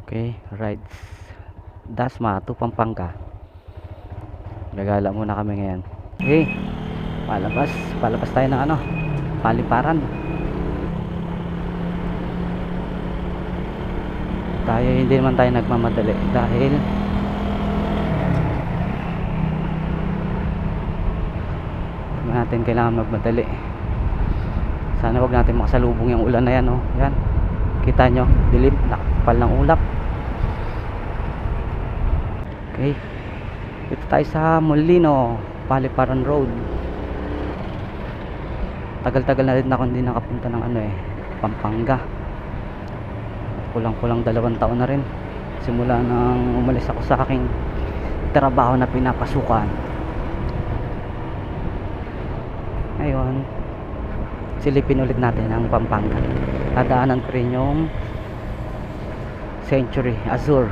Okay, rides Dasma to Pampanga. Gagala muna kami ngayon. Okay, palabas tayo ng paliparan. Tayo hindi naman tayo nagmamadali dahil natin kailangan magmadali. Sana wag natin makasalubong yung ulan na yan, oh. Yan. Kita nyo, dilim, nakapal ng ulap. Okay. Dito tayo sa Molino, Paliparan Road. Tagal-tagal na rin ako hindi nakapunta ng Pampanga. Kulang-kulang 2 taon na rin simula nang umalis ako sa aking trabaho na pinapasukan. Ngayon, silipin ulit natin ang Pampanga. Dadaanan ko rin yung Century Azure.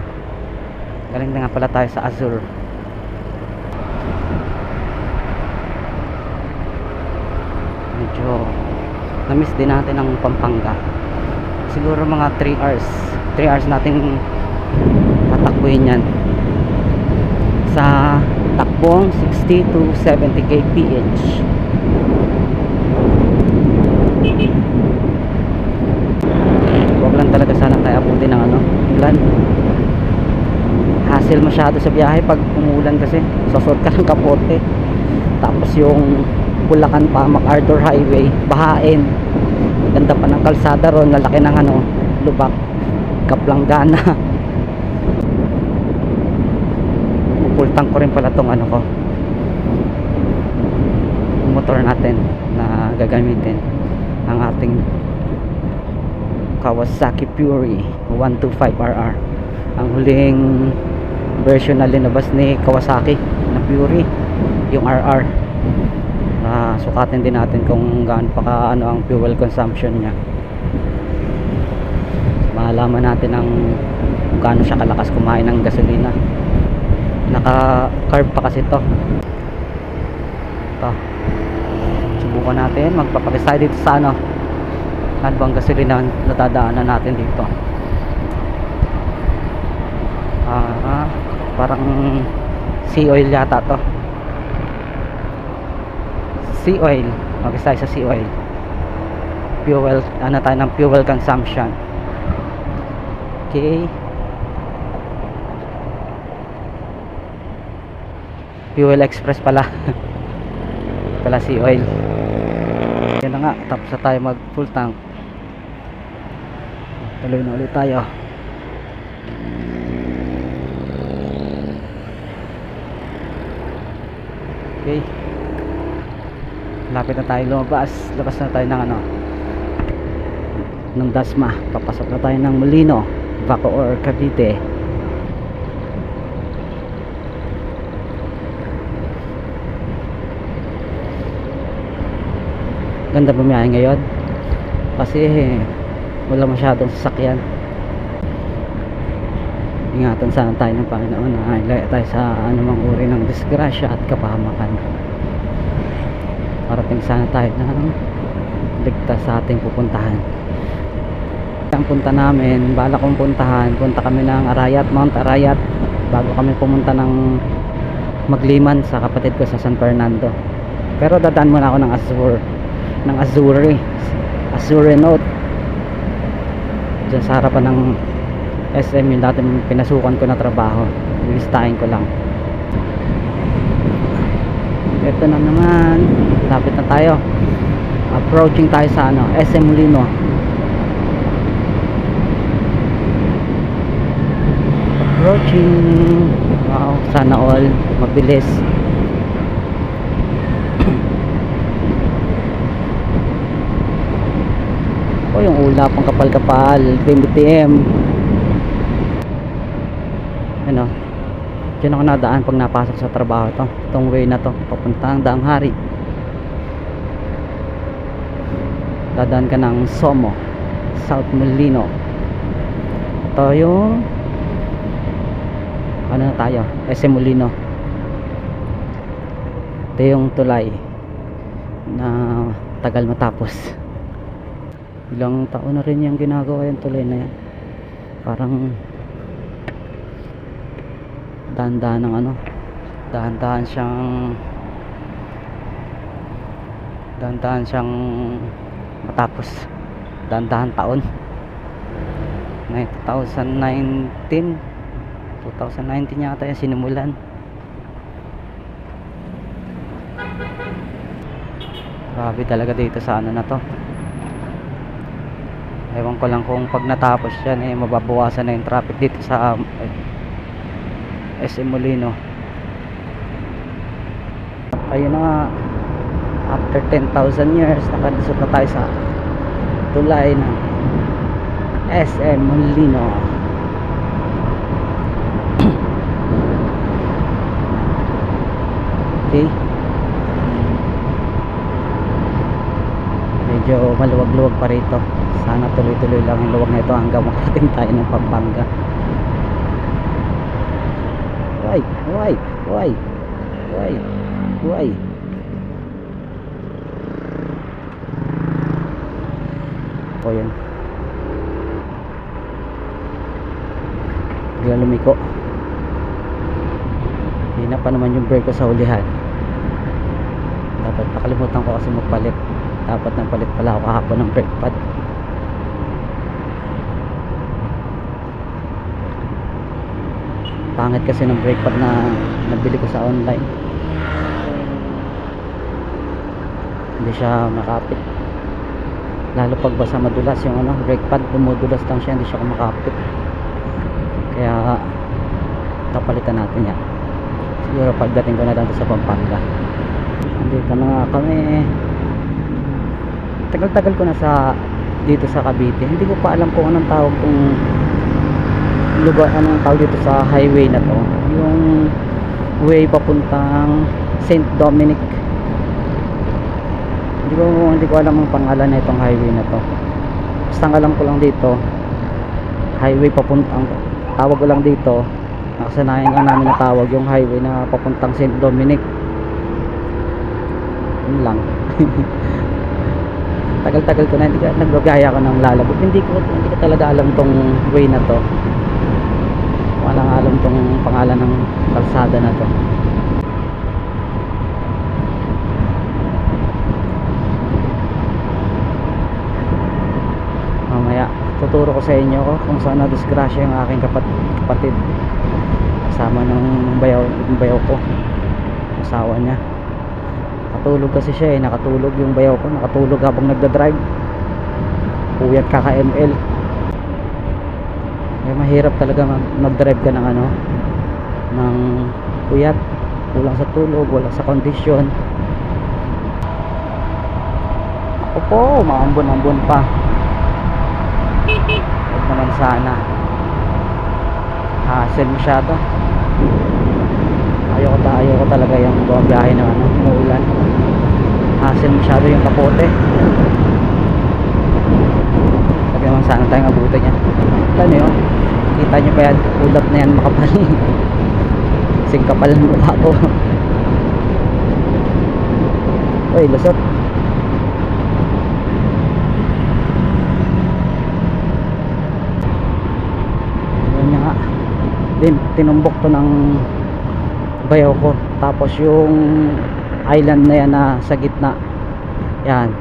Galing na nga pala tayo sa Azure. Medyo na-miss din natin ang Pampanga. Siguro mga 3 hours 3 hours natin tatakbuhin yan sa takbong 60 to 70 kph. Huwag lang talaga sana tayo abutin ng ulan. Hassle masyado sa biyahe pag umulan kasi susot ka ng kapote, tapos yung Bulacan pa MacArthur Highway bahain. Ganda pa ng kalsada ron, lalaki ng lubak, Kaplanggana. Pupultang ko rin pala tong ko, motor natin na gagamitin, ang ating Kawasaki Fury 125RR. Ang huling version na linabas ni Kawasaki na Fury, yung RR. Sukatin din natin kung gaano pa ang fuel consumption niya. Malaman natin kung gaano siya kalakas kumain ng gasolina. Naka-carb pa kasi ito. Subukan natin, magpapakis tayo dito sa ano bang gasolina na dadaanan natin dito. Parang sea oil yata to. Sea oil, mag-is tayo sa sea oil. Fuel, tayo ng fuel consumption. Okay, Fuel Express pala. Pala sea oil. Yan na nga, tapos na tayo mag full tank. Tuloy na ulit tayo. Okay, lapit na tayo lumabas. Labas na tayo ng Dasma. Papasok na tayo ng Molino, Bacoor, Cavite. Ganda bumiyahe ngayon kasi wala masyadong sasakyan. Ingatan sana tayo ng Panginoon na ilaya tayo sa anumang uri ng disgrasya at kapahamakan. Parating sana tayo ng ligtas sa ating pupuntahan. Ang punta namin, bala kong punta kami ng Arayat, Mount Arayat, bago kami pumunta ng Magliman sa kapatid ko sa San Fernando. Pero dadaan muna ako ng Azure Note dyan sa harapan ng SM, yung dati pinasukan ko na trabaho. Listahin ko lang. Ito na naman, lapit na tayo, approaching tayo sa SM Molino. Approaching. Wow, sana all mabilis. Yung ulap ang kapal-kapal, 20 BPM. Diyan ako nadaan pag napasok sa trabaho itong way na to, papuntang Daang Hari. Dadaan ka ng Somo, South Molino. Ito yung na tayo, SM Molino. Ito yung tulay na tagal matapos. Ilang taon na rin yung ginagawa yung tulay na yan. Parang dahan-dahan ng ano, dahan-dahan siyang matapos, dahan-dahan taon. 2019 yata yung sinimulan. Grabe talaga dito sa ano na to. Ewan ko lang kung pag natapos yan mababawasan na yung traffic dito sa SM Molino. Ayun na nga, after 10,000 years nakadusot na tayo sa tulay ng SM Molino. Okay, medyo maluwag-luwag pa rito. Sana tuloy-tuloy lang yung luwag na ito hanggang makarating tayo ng Pampanga. Why? O yun, bigla lumiko. Hina pa naman yung brake ko sa hulihan. Dapat nakalimutan ko kasi magpalit. Dapat nagpalit pala ako kahapon ng brake pad. Pangit kasi ng brake pad na nabili ko sa online. Hindi siya makapit. Lalo pag basa madulas yung ano, brake pad, dumudulas lang siya, hindi siya kumakapit. Kaya kapalitan natin yan. Siguro pagdating ko na lang sa Pampanga. Andito na nga kami. Tagal-tagal ko na dito sa Cavite. Hindi ko pa alam kung anong tawag kung lugar, anong tawag dito sa highway na to, yung way papuntang St. Dominic. Hindi ko alam ang pangalan na itong highway na to. Basta ang alam ko lang dito, highway papuntang, tawag ko lang dito, nakasanayan lang namin na tawag yung highway na papuntang St. Dominic. Yun lang. Tagal-tagal ko na hindi nagbagaya ko ng lalabot. Hindi ko talaga alam tong way na to. Walang alam tong pangalan ng kalsada na to. Mamaya tuturo ko sa inyo kung saan na disgrasya yung aking kapatid kasama ng bayaw ko, asawa niya. Nakatulog kasi siya nakatulog yung bayaw ko, nakatulog habang nagdadrive. Puyat kaka-ML. Mahirap talaga mag-drive ka ng ano, ng puyat, kulang sa tulog, wala sa kondisyon. Ako po, maambon-ambon pa. Huwag naman sana. Hassle masyado. Ayoko talaga yung bumabiyahe ng ano, umuulan. Hassle masyado yung kapote. Sabi naman sana tayong abutin niya. Ano yun? Kita nyo pa yan, ulap na yan makapal. Kasing kapal ng mukha ko. Uy, lusot. Yun nga, tinumbok to ng bayaw ko. Tapos yung island na yan na sa gitna, yan,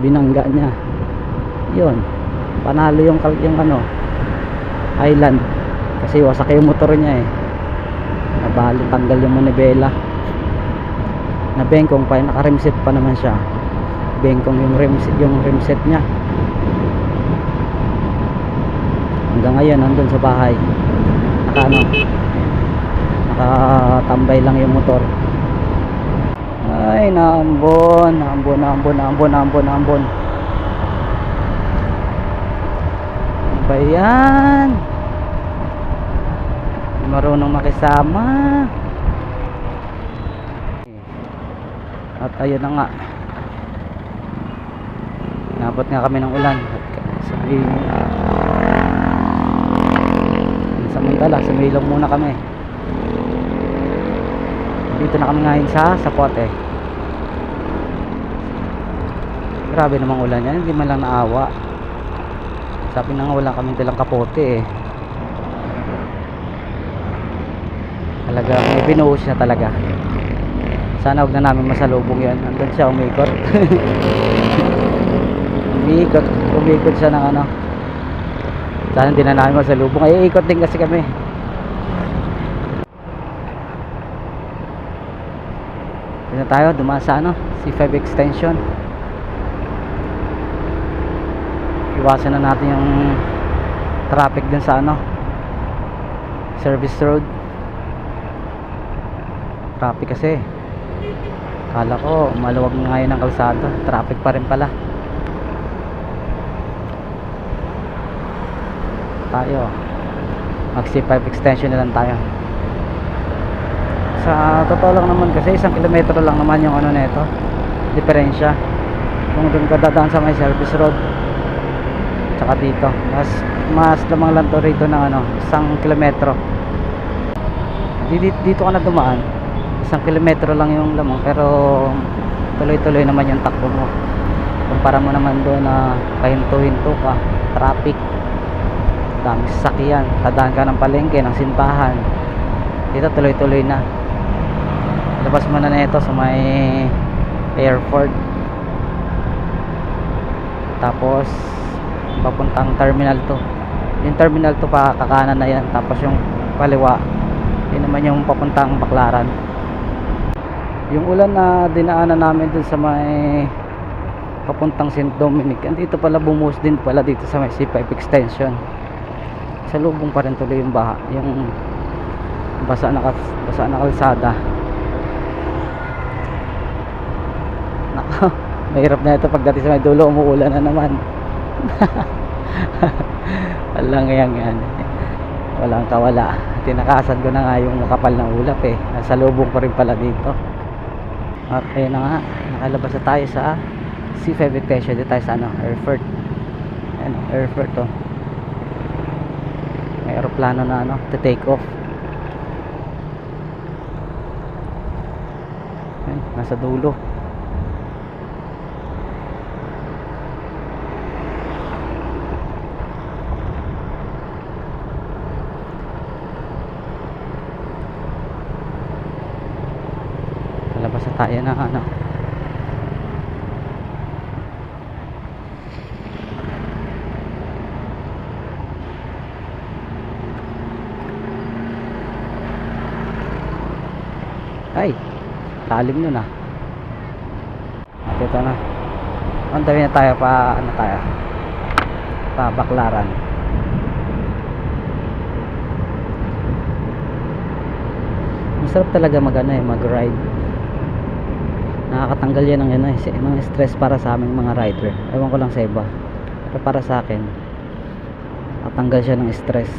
binangga niya. Yun, panalo yung ano, island, kasi wasak yung motor niya nabali, tanggal yung manibela. Nabengkong pa, naka-rimset pa naman siya. Bengkong yung rimset niya. Hanggang ngayon nandun sa bahay, nakatambay lang yung motor. Ay, naambon. Ba yan? Marunong makisama. At ayun na nga, nabot nga kami ng ulan. Samantala, sumilong muna kami. Dito na kami ngayon sa Sapote. Grabe namang ulan yan, hindi man lang naawa. Sabi na nga wala kaming dalang kapote Talaga may binuhos na talaga. Sana huwag na namin masalubong yan. Andun siya umikot. Umikot siya ng ano. Sana hindi na namin masalubong. Ay ikot din kasi kami. Dito tayo dumaan sa ano, C5 extension. Iwasan na natin yung traffic dun sa ano, service road. Traffic kasi. Kala ko maluwag na ngayon ang kalsada. Traffic pa rin pala. Tayo mag C5 extension na lang tayo. Sa totoo lang naman kasi 1 kilometro lang naman yung ano nito, diferensya kung doon ka dadaan sa may service road tsaka dito. Mas lamang lang to rito ng ano, 1 kilometro. Dito ka na dumaan, 1 kilometro lang yung lamang, pero tuloy-tuloy naman yung takbo mo. Kumpara mo naman doon na pahinto-hinto ka, traffic, dami sasakyan, tadaan ka ng palengke, ng sintahan. Dito tuloy-tuloy na. Labas mo na nito sa may airport, tapos papuntang terminal 2. Yung terminal 2 pa kakanan na yan, tapos yung kaliwa yun naman yung papuntang Baclaran. Yung ulan na dinaanan namin dun sa may papuntang St. Dominic, andito pala bumuhos din pala dito sa may C5 extension. Sa lubong pa rin tuloy yung baha, yung basa na kalsada. Nako, mahirap na ito pagdating sa may dulo, umuulan na naman. Walang yan. Walang kawala. Tinakasan ko na nga yung makapal na ulap eh. Nasa lubong pa rin pala dito. Okay na nga, nakalabas na tayo sa C5 extension. Dito tayo sa ano, airport. Ayan, airport to. May aeroplano na ano, to take off. Ayan, nasa dulo. Labas na tayo na ano, ay lalim nun ah. At ito na, antayin na tayo pa ano, tayo pa Baclaran. Masarap talaga mag ano eh, mag ride. Nakakatanggal yan ng ano, mga stress para sa aming mga rider. Ewan ko lang sa iba, pero para sa akin natanggal siya ng stress.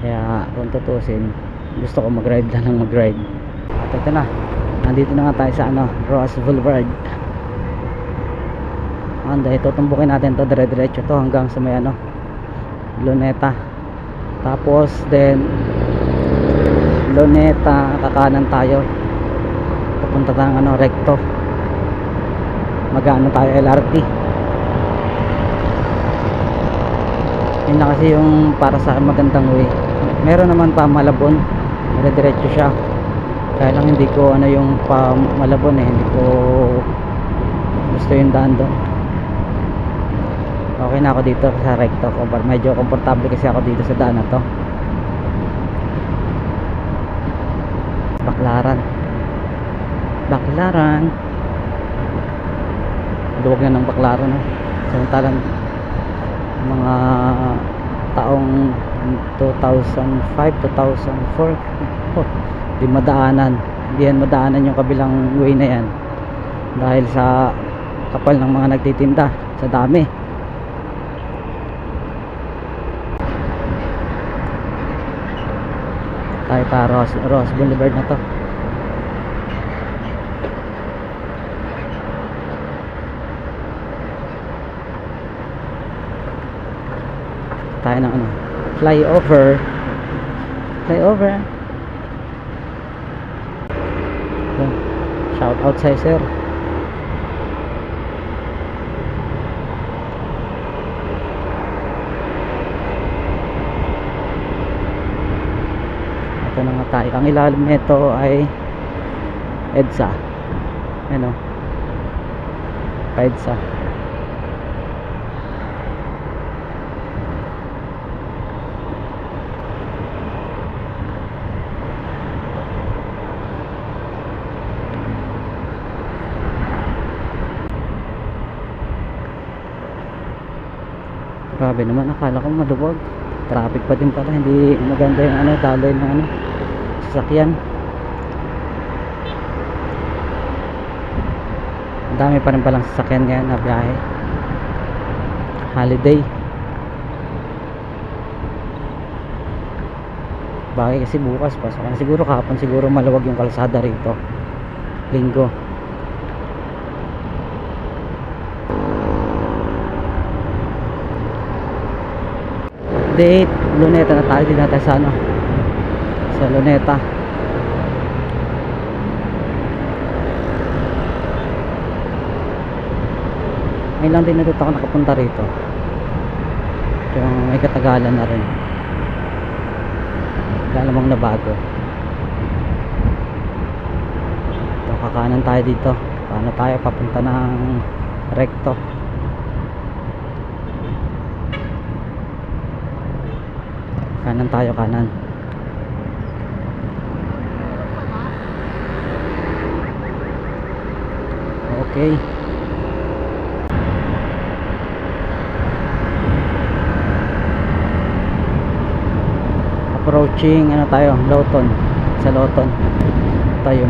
Kaya kung tutusin, gusto ko mag ride lang ng mag ride. At ito na, nandito na nga tayo sa ano, Ross Boulevard. Anda, ito tumbukin natin to, dire-diretso to hanggang sa may ano, Luneta. Tapos then Luneta, kakanan tayo, papunta tayong ano, recto, mag-ano tayo, LRT. Yun na kasi yung para sa akin magandang way. Meron naman pa Malabon, dire-diretso siya, kaya lang hindi ko ano yung pa Malabon eh, hindi ko gusto yung daan doon. Okay na ako dito sa recto, medyo komportable kasi ako dito sa daan na to. Baclaran, luwag na ng Baclaran no? Samantalang mga taong 2005, 2004 di madaanan, hindi yan madaanan yung kabilang way na yan dahil sa kapal ng mga nagtitinda, sa dami. Tayo pa Ross Boulevard na to. Tayo ng ano, flyover. Shout out sa sir. dito na nga tayo. Ang ilalim nito ay EDSA. Ano? EDSA. Grabe naman, akala ko maluwag. Traffic pa din pala, hindi maganda yung ano, daloy ng ano, sasakyan. Ang dami pa rin palang sasakyan ngayon na biyahe. Holiday. Bagay kasi bukas pa. So, siguro kahapon siguro maluwag yung kalsada rito. Linggo. Date, Luneta na tayo. Dito na tayo sa ano, sa Luneta. Ngayon lang din na dito ako nakapunta rito. Yung may katagalan na rin. Wala namang nabago. Ito, kakanan tayo dito. Paano tayo papunta ng Recto. Kanan tayo, kanan. Okay. Approaching ano tayo, Lawton. Sa Lawton tayo,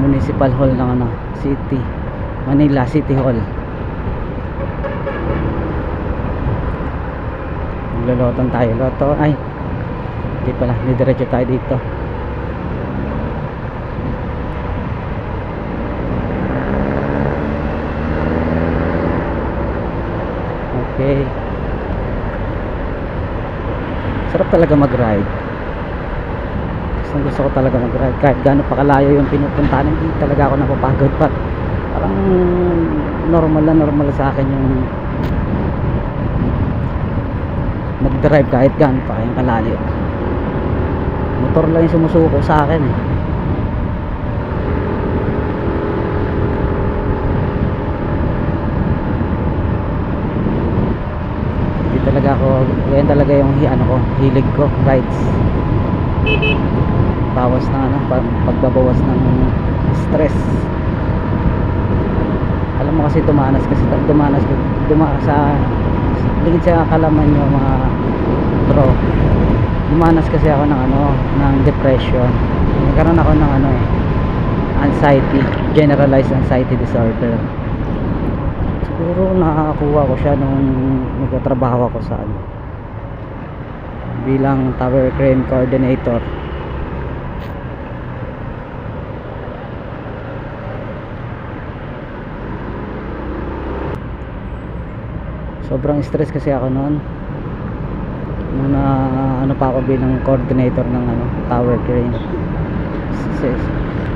municipal hall ng ano, city, Manila City Hall. Loloton tayo, loto, ay hindi pala, didiretso tayo dito. Okay, sarap talaga mag ride. Gusto ko talaga mag ride kahit gaano pa kalayo yung pinupuntahan. Hindi talaga ako napapagod pa. Parang normal sa akin yung mag-drive kahit gaano pa kayong kalayo. Motor lang yung sumusuko sa akin eh. Hindi talaga ako, yan talaga yung ano ko, hilig ko, rides. Bawas ng ano, pagbabawas ng stress. Alam mo kasi dumanas sa ligid sa kalaman nyo mga bro, dumanas kasi ako ng ano, ng depression. Nagkaroon ako ng ano eh, anxiety, generalized anxiety disorder. Siguro nakakuha ko siya nung nagtatrabaho ako sa ano, bilang tower crane coordinator. Sobrang stress kasi ako noon nung ano pa ako bilang coordinator ng ano, tower crane.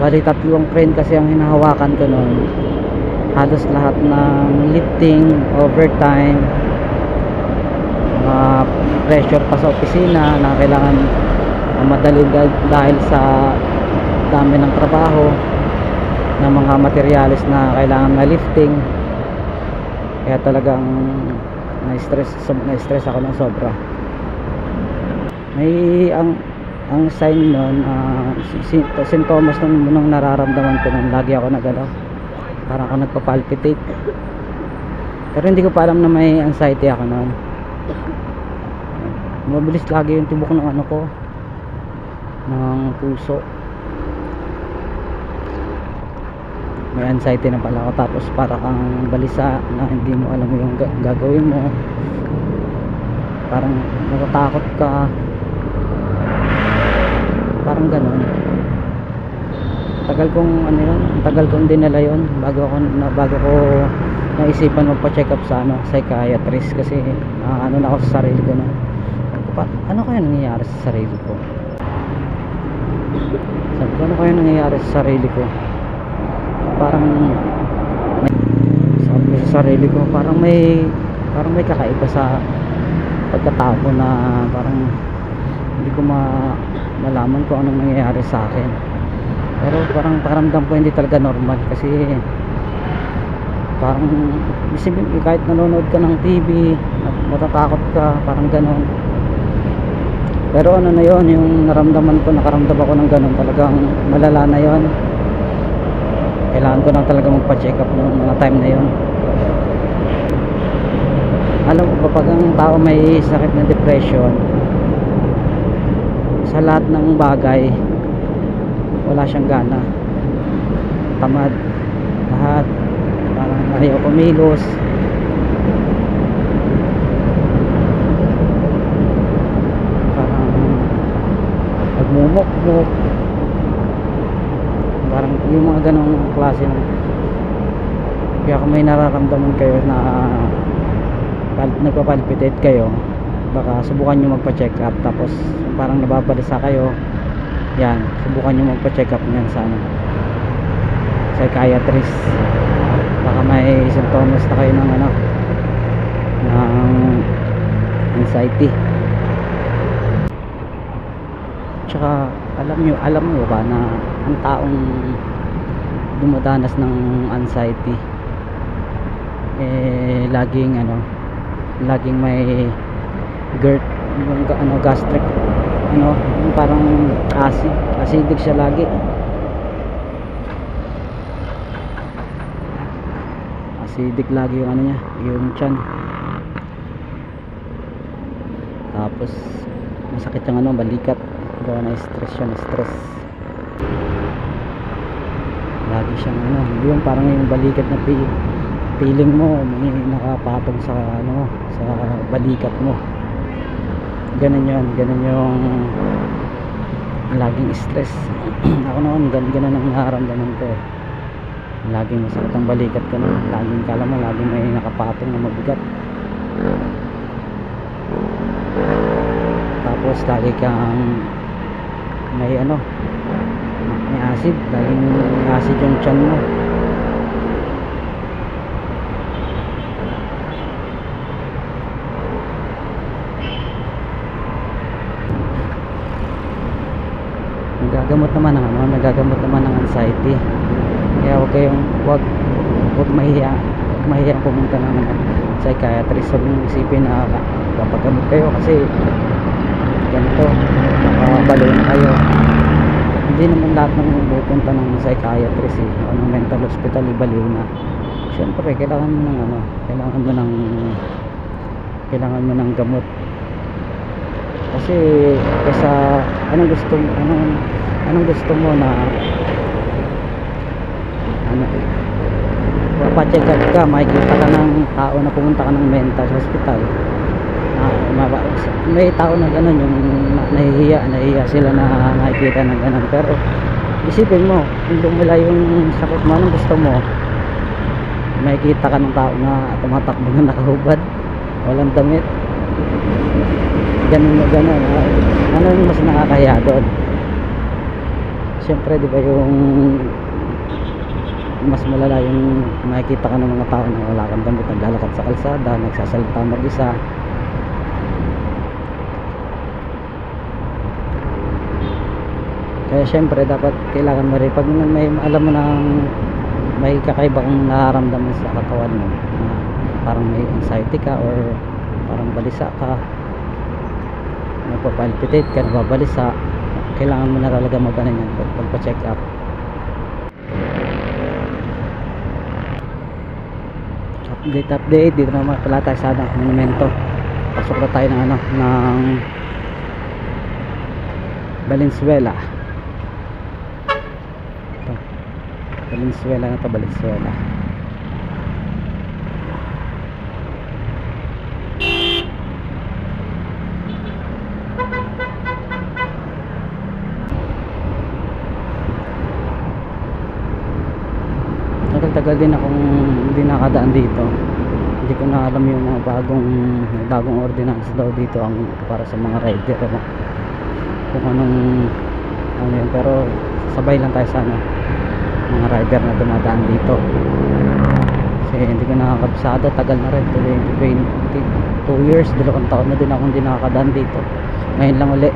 Bali tatlong crane kasi ang hinahawakan ko noon. Halos lahat ng lifting, overtime, pressure pa sa opisina na kailangan madali dahil sa dami ng trabaho, ng mga materials na kailangan na lifting. Kaya talagang na-stress ako ng sobra. May ang sign nun, sintomas nung nararamdaman ko nung lagi ako nagano, parang ako nagpa-palpitate. Pero hindi ko pa alam na may anxiety ako nun. Mabilis lagi yung tibok ng ano ko, ng puso. May anxiety na pala ako, tapos para kang balisa na hindi mo alam yung gagawin mo. Parang natatakot ka, parang ganon. Tagal kong ano yun, tagal kong dinala yun bago ko naisipan magpa-check up sa ano, psychiatrist. Kasi ano na ako sa sarili ko na, ano kaya nangyayari sa sarili ko? Sabi ko, ano kaya nangyayari sa sarili ko? Parang sabi ko sa sarili ko, parang may kakaiba sa pagkatao ko, na parang hindi ko malaman kung anong nangyayari sa akin. Pero parang pakiramdam ko hindi talaga normal, kasi parang isipin kahit nanonood ka ng TV matatakot ka, parang ganon. Pero ano na yon, yung naramdaman ko, nakaramdam ako ng ganon, talagang malala na yon. Kailangan ko na talaga magpa-check up noong mga time na yon. Alam mo ba, pag ang tao may sakit na depression, sa lahat ng bagay wala siyang gana, tamad lahat, parang ayaw kumilos, parang nagmumukmuk, parang yung mga ganong klase ng. Kaya kung may nararamdaman kayo na nagpapalpitate kayo, baka subukan nyo magpa-check up. Tapos parang nababalisa kayo, yan, subukan nyo magpa-check up nyan sa psychiatrist. Baka may symptoms na kayo ng ng anxiety. Tsaka alam mo ba na ang taong dumadanas ng anxiety laging may GERD, yung gastric, yung parang acidic siya lagi. Acidic lagi yung niya, yung tiyan. Tapos masakit yung balikat, gawa na stress siya, lagi siyang yung parang yung balikat na feeling mo may nakapatong sa sa balikat mo. Ganun yung laging stress. Ako noon ganun ang nararamdaman ko, laging masakit ang balikat ko, laging kala mo laging may nakapatong na mabigat. Tapos lagi kang may acid, laging may acid yung tiyan mo. Nagagamot naman ng anxiety. Kaya huwag mahiya pumunta ng psychiatrist. Huwag mong isipin na papagamot kayo kasi ganito, nakabalo na kayo. Hindi naman lahat ng pupunta ng psychiatrist o ng mental hospital ibaliw na. Siyempre kailangan mo ng gamot. Kasi anong gusto mo na papacheck up ka, makikita ka ng tao na pumunta ka ng mental hospital, may tao na gano'n, yung nahihiya sila na nakikita ng gano'n. Pero isipin mo, kung lumala yung sakit mo, anong gusto mo? Makikita ka ng tao na tumatakbo na nakahubad, walang damit, ganun. Ano yung mas nakakahiya doon? Siyempre, di ba, yung mas malala yung makikita ka ng mga tao na wala kang damit, naglalakad sa kalsada, nagsasalita mag-isa. Kaya siyempre dapat kailangan mo rin, pag may alam mo nang may kakaiba kang nararamdaman sa katawan mo, parang may anxiety ka or parang balisa ka, nagpapalpitate ka, nababalisa, kailangan mo na talaga magpa-check up. Update dito naman pala tayo sa monumento. Pasok na tayo ng Valenzuela. Valenzuela. Tagal din akong hindi nakadaan dito. Hindi ko na alam yung mga bagong ordinance daw dito ang para sa mga rider, kung anong yun. Pero sabay lang tayo sa mga rider na dumadaan dito, kasi hindi ko nakakabisado. Tagal na rin, 22 years, 2 taon na din ako hindi nakakadaan dito. Ngayon lang uli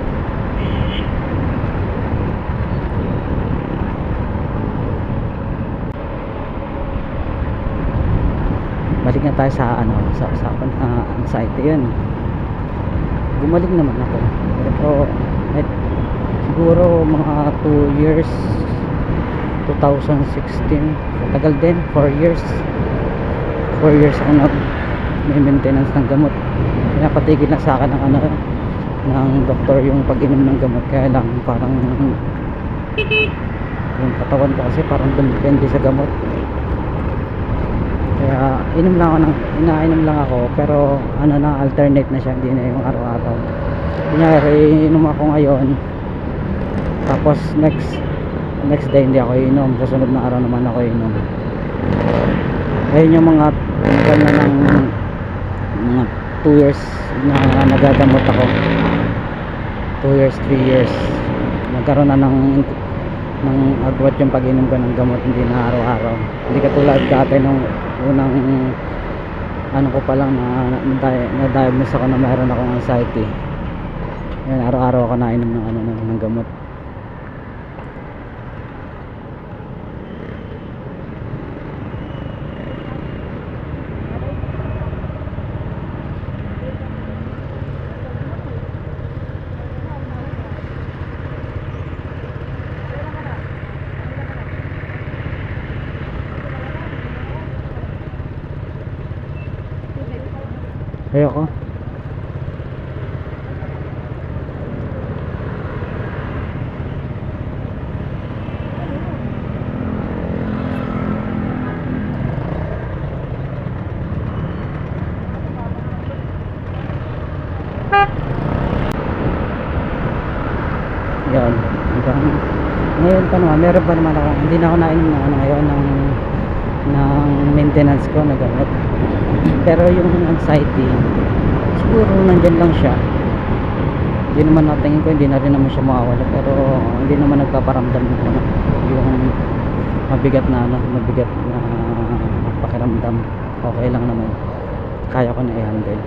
balik na tayo sa ano, sa usapan na anxiety. Yun, gumaling naman ako, pero siguro mga 2 years, 2016, tagal din, 4 years ako may maintenance ng gamot. Pinapatigil na sa akin ng ano, ng doktor yung pag-inom ng gamot, kaya lang parang yung katawan ko kasi parang dumipende sa gamot, kaya inainom lang ako, pero ano na, alternate na siya, hindi na yung araw-araw. Kunyari inom ako ngayon, tapos next day hindi ako inom, susunod na araw naman ako inom. Ayun yung mga ganyan ng mga 2 years na nagagamot ako, 2 years, 3 years, nagkaroon na ng agwat yung pag-inom ko ng gamot, hindi na araw-araw. Hindi katulad dati nung unang ano ko pa lang na-diagnose ako na mayroon akong anxiety. Yan, araw-araw ako nainom ng gamot. Ayoko. Yan. Ngayon pa naman, meron pa naman ako. Hindi na ako nainom ng ano ngayon, ng maintenance ko na gamot. Pero yung anxiety, siguro nandyan lang siya. Hindi naman natingin ko, hindi na rin naman siya mawawala, pero hindi naman nagpaparamdam ng ano, yung mabigat na pakiramdam. Okay lang naman, kaya ko na i-handle.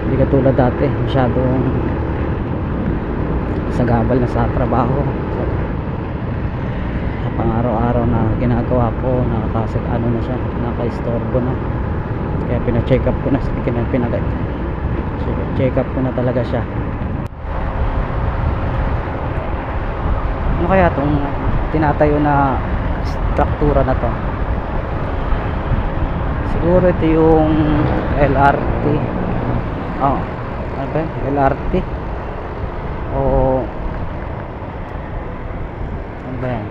Hindi katulad dati, masyadong sagabal na sa trabaho, sa pang-araw-araw na ginagawa ko, naka-istorbo na. Kaya pina-check up ko na, check up ko na talaga siya. Ano kaya itong tinatayo na struktura na to? Siguro ito yung LRT. Ano ba? LRT o ano ba yan?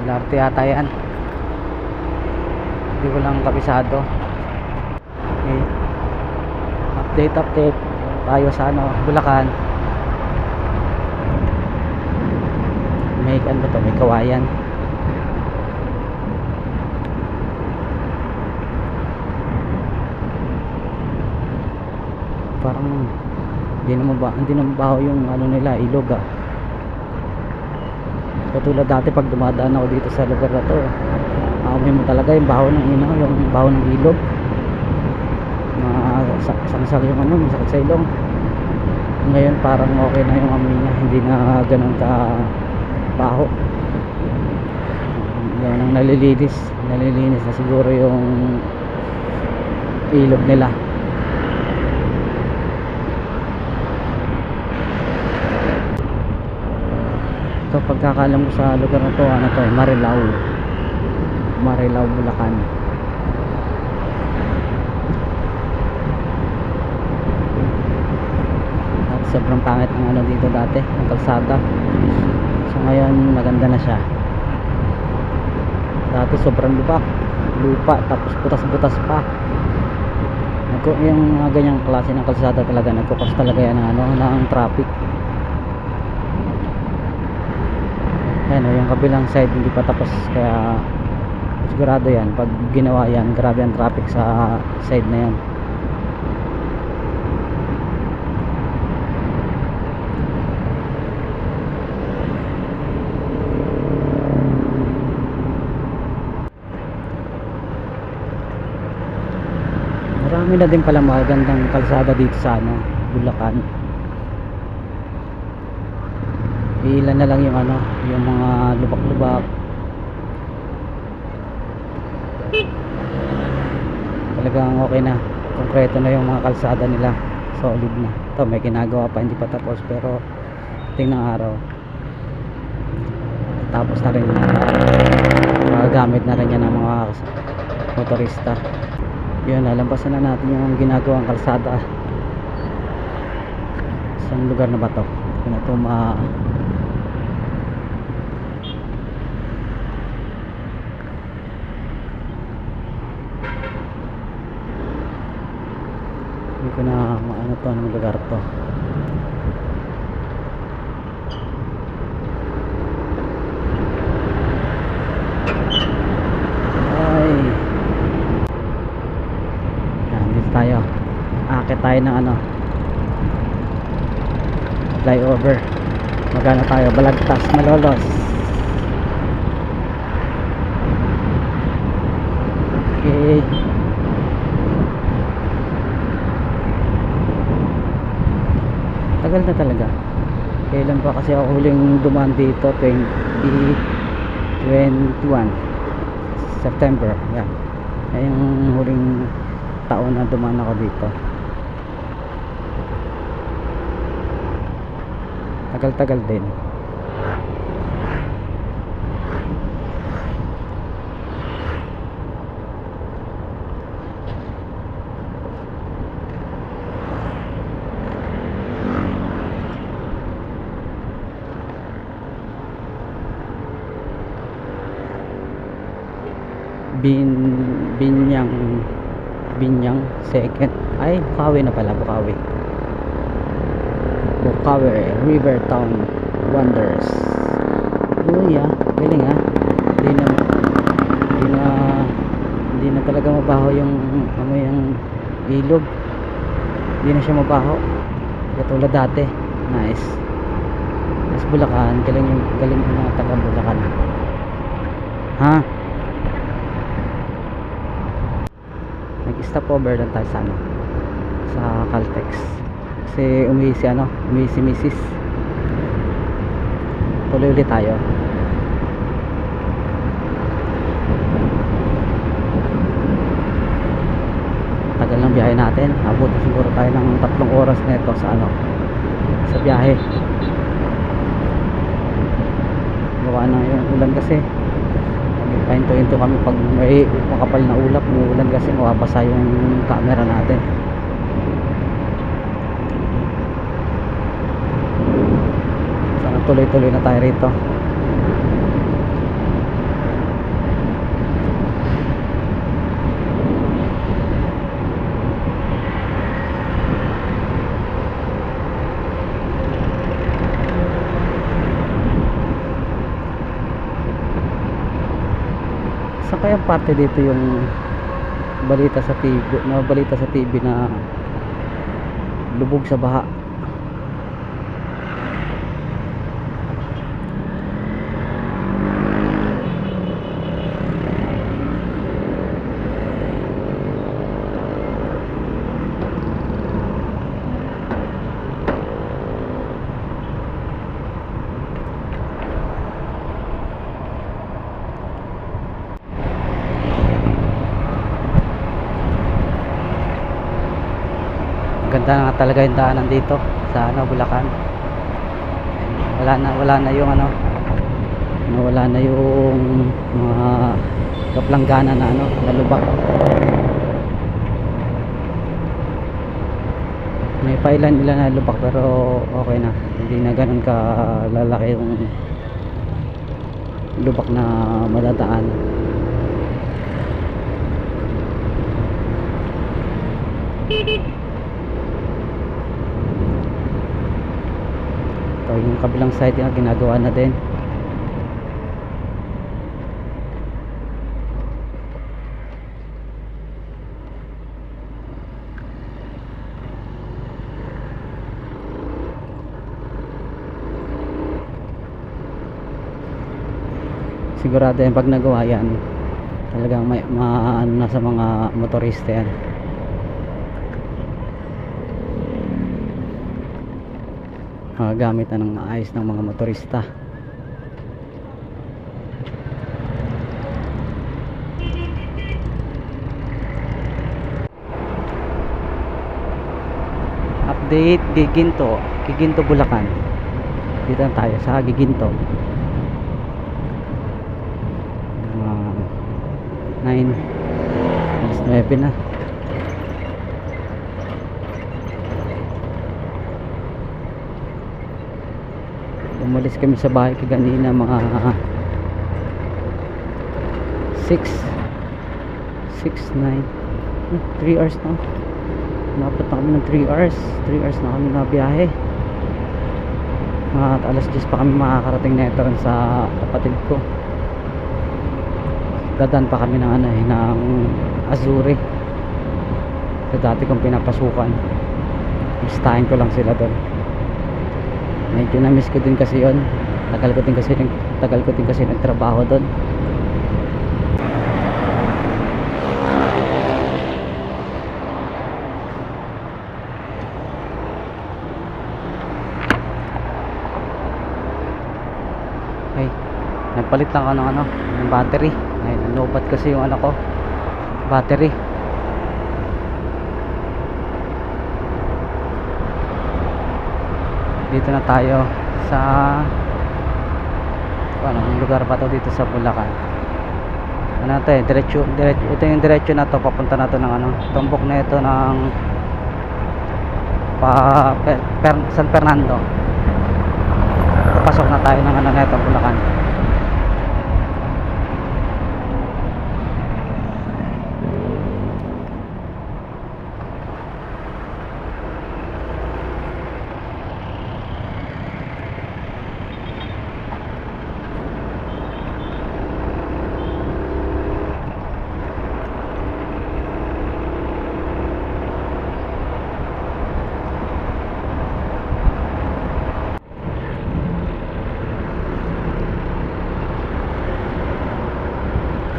LRT yata yan, hindi ko lang kabisado. Okay. Update tayo sa ano, Bulacan. May ano to, may kawayan. Parang hindi naman baho yung ano nila, ilog ah. Katulad dati pag dumadaan ako dito sa lugar na to, amoy mo talaga yung baho yung baho ng ilog. Sangsang yung ano, masakit sa ilong. Ngayon parang okay na yung amoy niya, hindi na ganun ka baho. Yan ang nalilinis na siguro yung ilog nila. So pagkakalam ko sa lugar na to, ano to, Marilao, Bulacan. At sobrang pangit ng ano dito dati, ang kalsada. So ngayon maganda na siya. Dati sobrang lupa, tapos butas-butas pa. Yung ganyang klase ng kalsada talaga, nagkukos talaga yan ng traffic. Ayan, yung kabilang side hindi pa tapos, kaya sigurado yan pag ginawa yan, grabe ang traffic sa side na yan. Marami na din pala magandang kalsada dito sa Bulacan. Ilan na lang yung yung mga lubak-lubak, talagang okay na, konkreto na yung mga kalsada nila, solid na. Ito may ginagawa pa, hindi pa tapos, pero tingnan araw tapos na rin, magagamit na rin yan ng mga motorista. Yun, lalampasan na natin yung ginagawang kalsada. Saan lugar na ba to? Ito na to hindi ko na maano to, anong lugar to. Ay, yan, dito tayo, akit tayo ng ano, flyover. Magana tayo, Balagtas, Malolos. Okay, tagal na talaga. Kailan pa kasi ako huling dumaan dito? 2021 September, yan. Yan yung huling taon na dumaan ako dito. Tagal-tagal din. Binyang second, ay Bukawi na pala, Bukawi River Town Wonders. Uy galing hindi na talaga mabaho yung amoy ng ilog, hindi na siya mabaho katulad dati. Nice. Bulacan, galing yung mga taga Bulacan, ha. Nag-stop over lang tayo sa ano, sa Caltex kasi umihi si Mrs. Tuloy ulit tayo. Tagal ng biyahe natin, abot siguro tayo ng 3 oras na ito sa ano, sa biyahe. Gawa na yung ulan kasi, pahinto-hinto kami pag may makapal na ulap, umuulan kasi mababasa yung camera natin. Sana tuloy-tuloy na tayo rito. Saan kaya parte dito yung balita sa TV na lubog sa baha? Ganda na talaga yung daanan dito sa ano, Bulacan. Wala na yung ano, wala na yung mga kaplanggana na ano, nalubak. May pailan nila na lubak pero okay na, hindi na ganun ka lalaki yung lubak na madadaan. Ito yung kabilang side na ginagawa na din. Sigurado yan pag nagawa yan, talagang may maano na sa mga motorista yan. Gamit na ng maayos ng mga motorista. date Giginto Bulacan. Dito na tayo sa Giginto. 9 alas 9 na. Umalis kami sa bahay kaganina mga 6 9 3 hours na. Napat na kami ng 3 hours na kami na biyahe. At alas 10 pa kami makakarating na ito sa kapatid ko. Dadaan pa kami ng ng Azuri. So dati kong pinapasukan. Gustahin ko lang sila doon. Medyo na-miss ko din kasi yon. Tagal ko din kasi nagtrabaho doon. Ay, nagpalit lang ako ng battery. Ay, nanobat kasi yung ko, battery. Dito na tayo sa anong lugar pa to dito sa Bulacan. Ano to diretso ito yung diretso na to, papunta na to ng tumbok na ito ng San Fernando. Papasok na tayo ng na ito, Bulacan.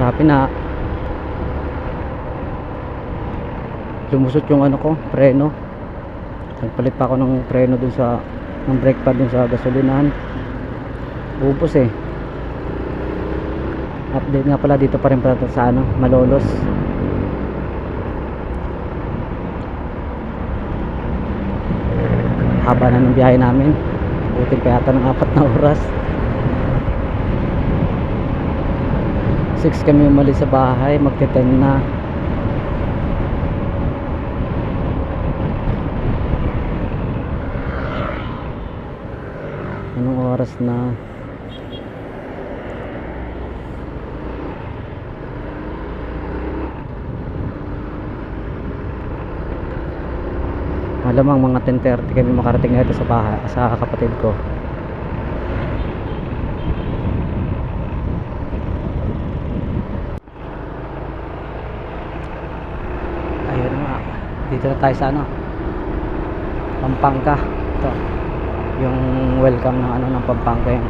Grabe na lumusot yung ko, preno. Nagpalit pa ako ng preno dun sa ng brake pad dun sa gasolinahan. Ubos eh. Update nga pala, dito pa rin pala sa Malolos. Haba na ng biyahe namin. Buti pa yata ng 4 na oras. 6 kami umalis sa bahay, magte-10 na. Anong oras na? Malamang mga 10:30 kami makarating na ito sa bahay, sa kapatid ko. Dito na tayo sa Pampanga. Ito yung welcome ng ng Pampanga, yung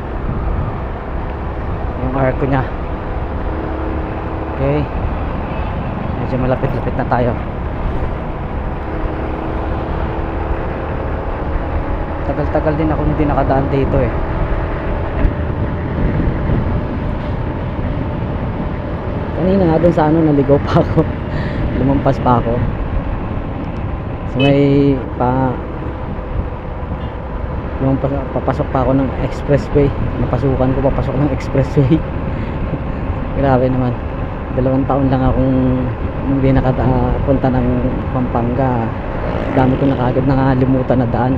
arko nya. Okay, medyo malapit-lapit na tayo. Tagal-tagal din ako hindi nakadaan dito eh. Kanina nga dun sa naligaw pa ako. Lumampas pa ako. So may papasok pa ako ng expressway. Napasukan ko, papasok ng expressway. Grabe naman. 2 taon lang akong hindi nakapunta ng Pampanga. Dami ko na kaagad nakalimutan na daan.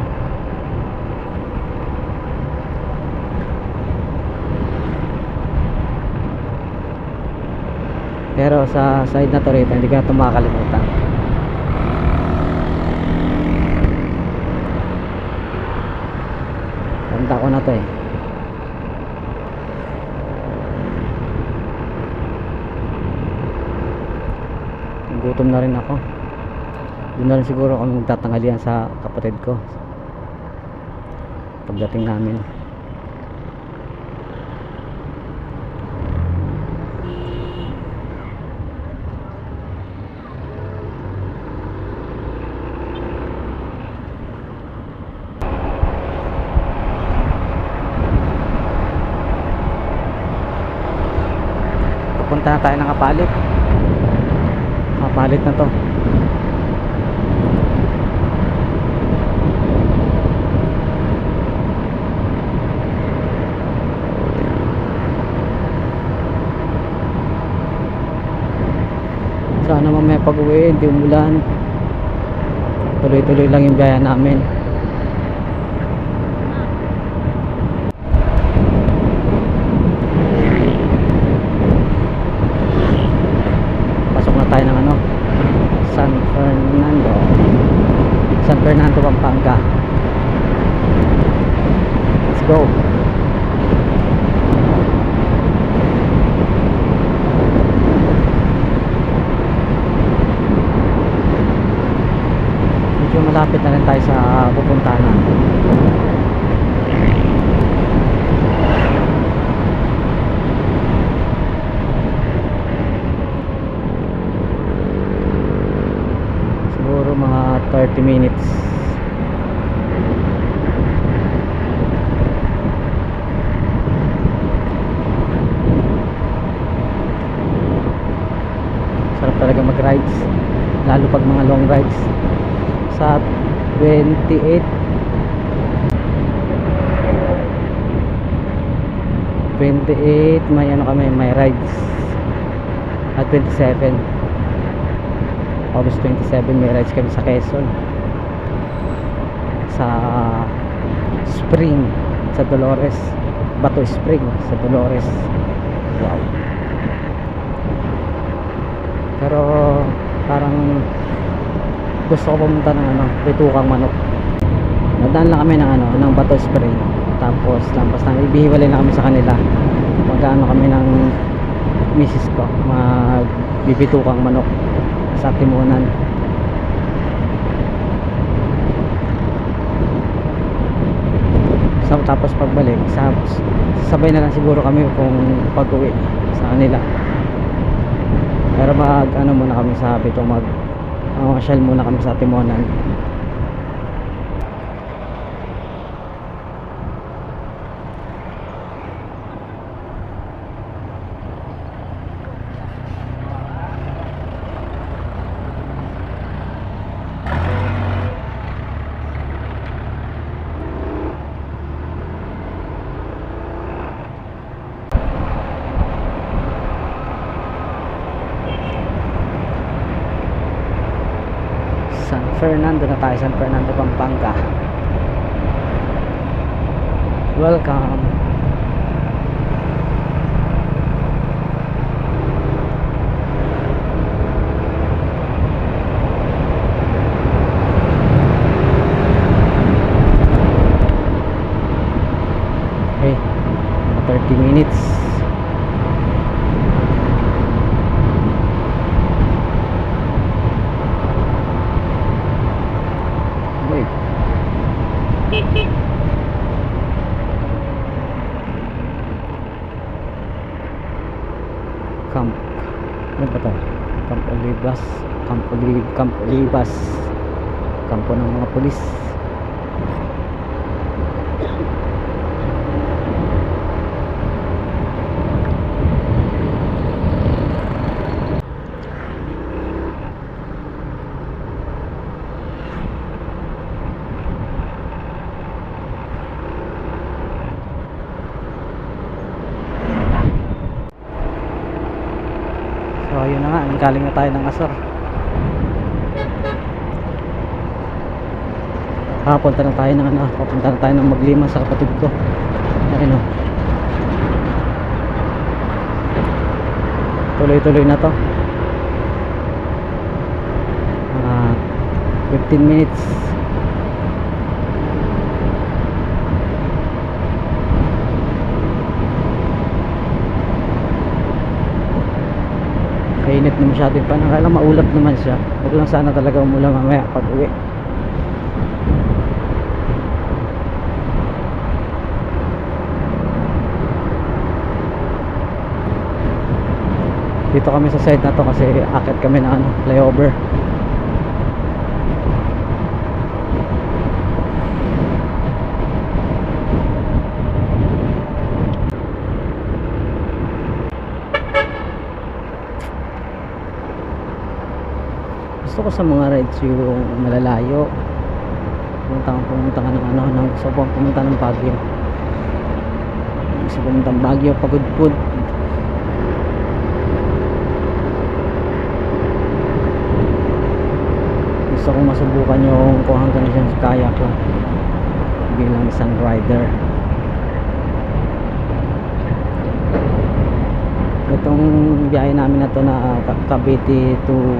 Pero sa side na to rito, hindi ko na ito makakalimutan. Tanda ko na to eh. Gutom na rin ako. Doon na rin siguro kami magtatanghalian sa kapatid ko pagdating namin. Punta na tayo ng Kapalit. Kapalit na to. Sana mamaya pag uwi hindi umulan, tuloy tuloy lang yung biyahe namin. Pasok na tayo ng ano, San Fernando, San Fernando, Pampanga. Let's go. Medyo malapit na rin tayo sa pupuntahan natin. Siguro mga 30 minutes. Sarap talaga mag rides, lalo pag mga long rides. Sa 28 may ano kami, may rides. At 27 August 27 may rides kami sa Quezon, sa Spring, sa Dolores, Bato Spring sa Dolores. Wow. Pero parang gusto ko pumunta ng ano, Bitukang Manok. Nadaan lang kami ng ano, ng Bato Spring. Tapos lampas na, ibihiwalay na kami sa kanila. Mag-ano kami ng misis ko, magbibitukang manok sa Timunan. So, tapos pagbalik, sabay na lang siguro kami kung pag-uwi sa kanila. Pero mag ano muna kami sa Bitukang, shell muna kami sa Timunan. San Fernando na tayo, San Fernando, Pampanga. Welcome. Okay, 30 minutes. Camp, ano ba ito? Camp Olivas, Camp Olivas, kampo ng mga pulis. So ayun na nga, nanggaling na tayo ng Asar. Papunta na tayo ng ano, papunta na tayo ng Maglima sa kapatid ko. Ayun o. Tuloy-tuloy na to. 15 minutes. Kainit na masyado yung panahon. Kaya lang maulap naman siya. Huwag lang sana talaga umulan mamaya pag uwi. Dito kami sa side na to kasi akit kami na ano, flyover. Gusto ko sa mga rides yung malalayo. Pumunta ka ng ano, gusto ko pumunta ng Baguio. Gusto ko pumunta ng Baguio, Pagudpud. gusto kong masubukan yung kung hanggang dyan kaya ko bilang isang rider. Itong biyahe namin na to na Cavite to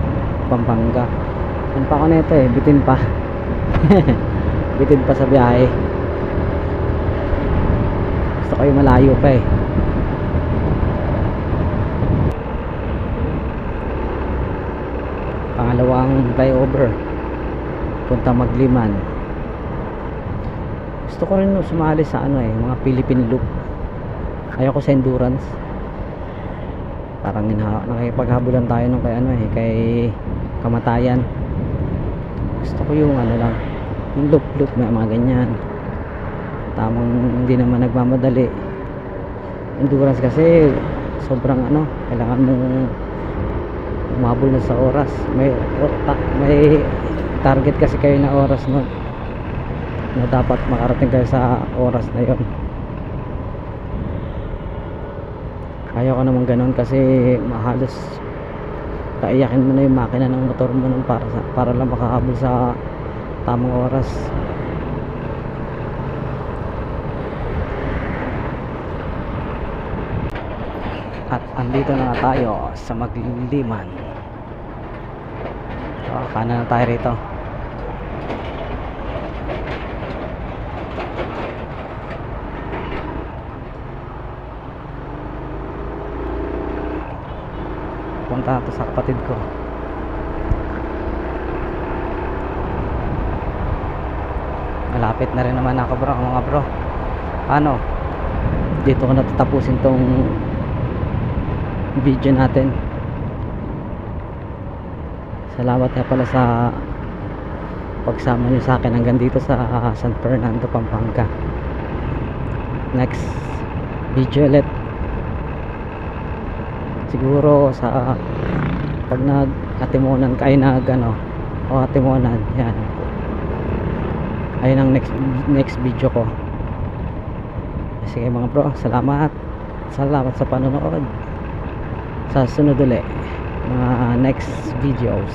Pampanga, ano pa ako na ito bitin pa. Bitin pa sa biyahe, gusto ko yung malayo pa pangalawang flyover punta Magliman. Gusto ko rin sumali sa mga Philippine Loop. Ayoko sa endurance, parang nakipaghabulan tayo nung kay kamatayan. Gusto ko yung lang, yung loop mga ganyan, tamang hindi naman nagmamadali. Endurance kasi sobrang kailangan mong umabol na sa oras, may target kasi kayo na oras nun na dapat makarating kayo sa oras na yon. Ayaw ko naman ganun kasi halos kaiyakin mo na yung makina ng motor mo nun para lang makahabol sa tamang oras. At andito na tayo sa Magliman. Kanan na tayo rito. Punta na to sa kapatid ko. Malapit na rin naman ako mga bro. Dito ko natatapusin tong video natin. Salamat nga pala sa pagsama nyo sa akin hanggang dito sa San Fernando, Pampanga. Next video ulit siguro sa pag nag-Atimonan kayo Atimonan, yan ayun ang next video ko. Sige mga bro, salamat sa panonood. Sa sunod ulit mga next videos.